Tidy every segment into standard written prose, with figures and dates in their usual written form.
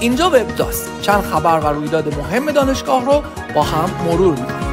اینجا وبداست چند خبر و رویداد مهم دانشگاه رو با هم مرور می‌کنیم.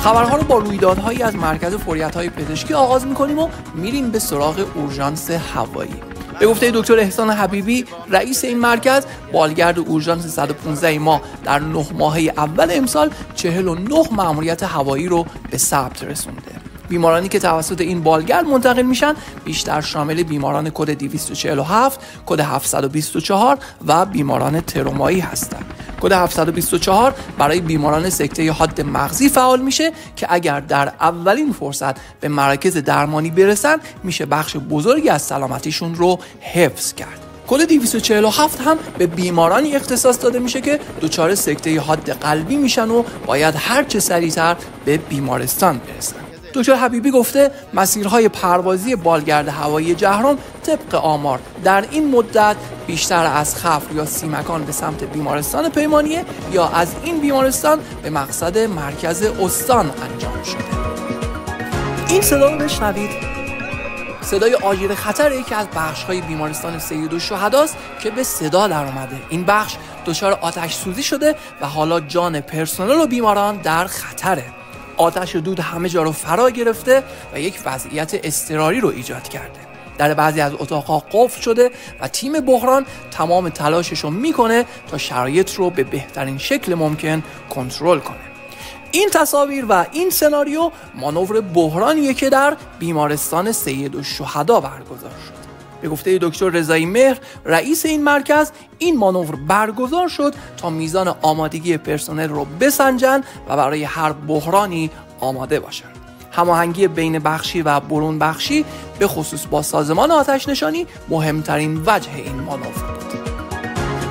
خبرها رو با رویدادهایی از مرکز فوریت‌های پزشکی آغاز می‌کنیم و میریم به سراغ اورژانس هوایی. به گفته دکتر احسان حبیبی رئیس این مرکز، بالگرد اورژانس 115 ما در 9 ماهه اول امسال 49 مأموریت هوایی رو به ثبت رسونده. بیمارانی که توسط این بالگرد منتقل میشن بیشتر شامل بیماران کد 247، کد 724 و بیماران ترومایی هستند. کد 724 برای بیماران سکته حاد مغزی فعال میشه که اگر در اولین فرصت به مراکز درمانی برسن میشه بخش بزرگی از سلامتیشون رو حفظ کرد. کد 247 هم به بیمارانی اختصاص داده میشه که دچار سکته حاد قلبی میشن و باید هر چه سریعتر به بیمارستان برسن. دکتر حبیبی گفته مسیرهای پروازی بالگرد هوایی جهرم طبق آمار در این مدت بیشتر از خفر یا سیمکان به سمت بیمارستان پیمانیه یا از این بیمارستان به مقصد مرکز استان انجام شده. این صدا رو بشنوید. صدای آژیر خطر یکی از بخش‌های بیمارستان سید الشهداست که به صدا در اومده. این بخش دچار آتش سوزی شده و حالا جان پرسنل و بیماران در خطره. آتش دود همه جا رو فرا گرفته و یک وضعیت اضطراری رو ایجاد کرده. در بعضی از اتاق‌ها قفل شده و تیم بحران تمام تلاشش رو میکنه تا شرایط رو به بهترین شکل ممکن کنترل کنه. این تصاویر و این سناریو مانور بحرانیه که در بیمارستان سید الشهدا برگزار شد. به گفته دکتر رضایی مهر رئیس این مرکز، این مانور برگزار شد تا میزان آمادگی پرسنل رو بسنجن و برای هر بحرانی آماده باشن. هماهنگی بین بخشی و برون بخشی به خصوص با سازمان آتش نشانی مهمترین وجه این مانور بود.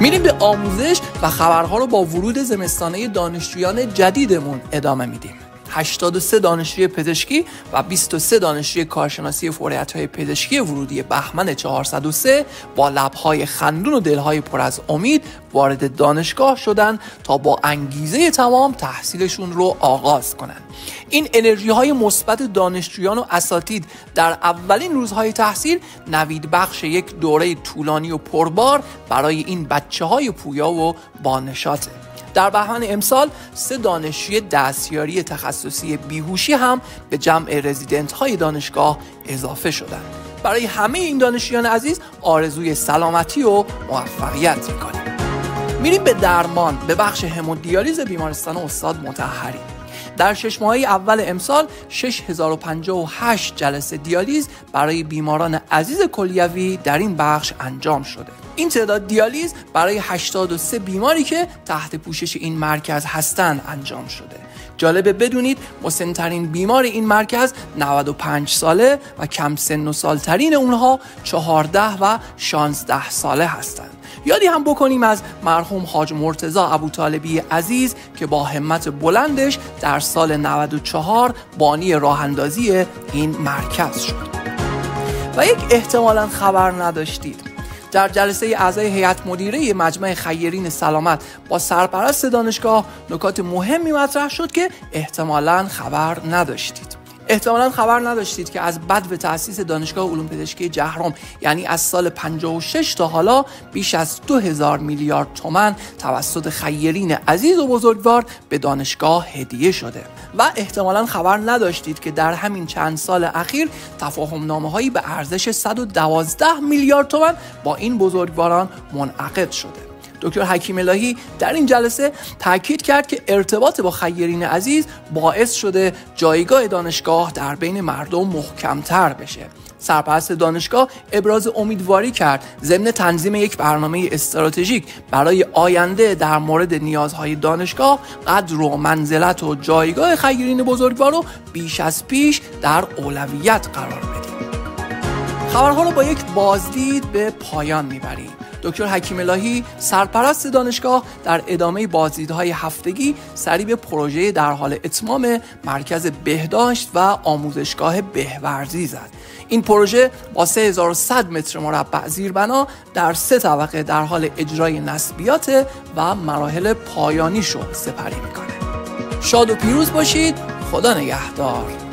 میریم به آموزش و خبرها رو با ورود زمستانه دانشجویان جدیدمون ادامه میدیم. 83 دانشجوی پزشکی و 23 دانشجوی کارشناسی فوریت‌های پزشکی ورودی بهمن 403 با لب‌های خندون و دل‌های پر از امید وارد دانشگاه شدند تا با انگیزه تمام تحصیلشون رو آغاز کنند. این انرژی‌های مثبت دانشجویان و اساتید در اولین روزهای تحصیل نوید بخش یک دوره طولانی و پربار برای این بچه‌های پویا و بانشاته. در بهمن امسال 3 دانشجوی دستیاری تخصصی بیهوشی هم به جمع رزیدنت های دانشگاه اضافه شدند. برای همه این دانشجویان عزیز آرزوی سلامتی و موفقیت می‌کنیم. میریم به درمان، به بخش همودیالیز بیمارستان استاد مطهری. در 6 ماهه اول امسال 6058 جلسه دیالیز برای بیماران عزیز کلیوی در این بخش انجام شده. این تعداد دیالیز برای 83 بیماری که تحت پوشش این مرکز هستند انجام شده. جالبه بدونید مسن‌ترین بیمار این مرکز 95 ساله و کم سن و سالترین اونها 14 و 16 ساله هستند. یادی هم بکنیم از مرحوم حاج مرتضی ابوطالبی عزیز که با همت بلندش در سال 94 بانی راه اندازی این مرکز شد. و یک احتمالاً خبر نداشتید. در جلسه اعضای هیئت مدیره مجمع خیرین سلامت با سرپرست دانشگاه نکات مهمی مطرح شد که احتمالاً خبر نداشتید. احتمالاً خبر نداشتید که از بدو تأسیس دانشگاه علوم پزشکی جهرم، یعنی از سال 56 تا حالا، بیش از 2000 میلیارد تومان توسط خیرین عزیز و بزرگوار به دانشگاه هدیه شده. و احتمالاً خبر نداشتید که در همین چند سال اخیر تفاهم‌نامه‌هایی به ارزش 112 میلیارد تومان با این بزرگواران منعقد شده. دکتر حکیم الهی در این جلسه تاکید کرد که ارتباط با خیرین عزیز باعث شده جایگاه دانشگاه در بین مردم محکم‌تر بشه. سرپرست دانشگاه ابراز امیدواری کرد ضمن تنظیم یک برنامه استراتژیک برای آینده در مورد نیازهای دانشگاه قدر و منزلت و جایگاه خیرین بزرگوار رو بیش از پیش در اولویت قرار بدیم. خبرها رو با یک بازدید به پایان میبریم. دکتر حکیم الهی سرپرست دانشگاه در ادامه بازدیدهای هفتگی سری به پروژه در حال اتمام مرکز بهداشت و آموزشگاه بهورزی زد. این پروژه با 3100 متر مربع زیربنا در 3 طبقه در حال اجرای نصبیات و مراحل پایانیشو سپری میکنه. شاد و پیروز باشید. خدا نگهدار.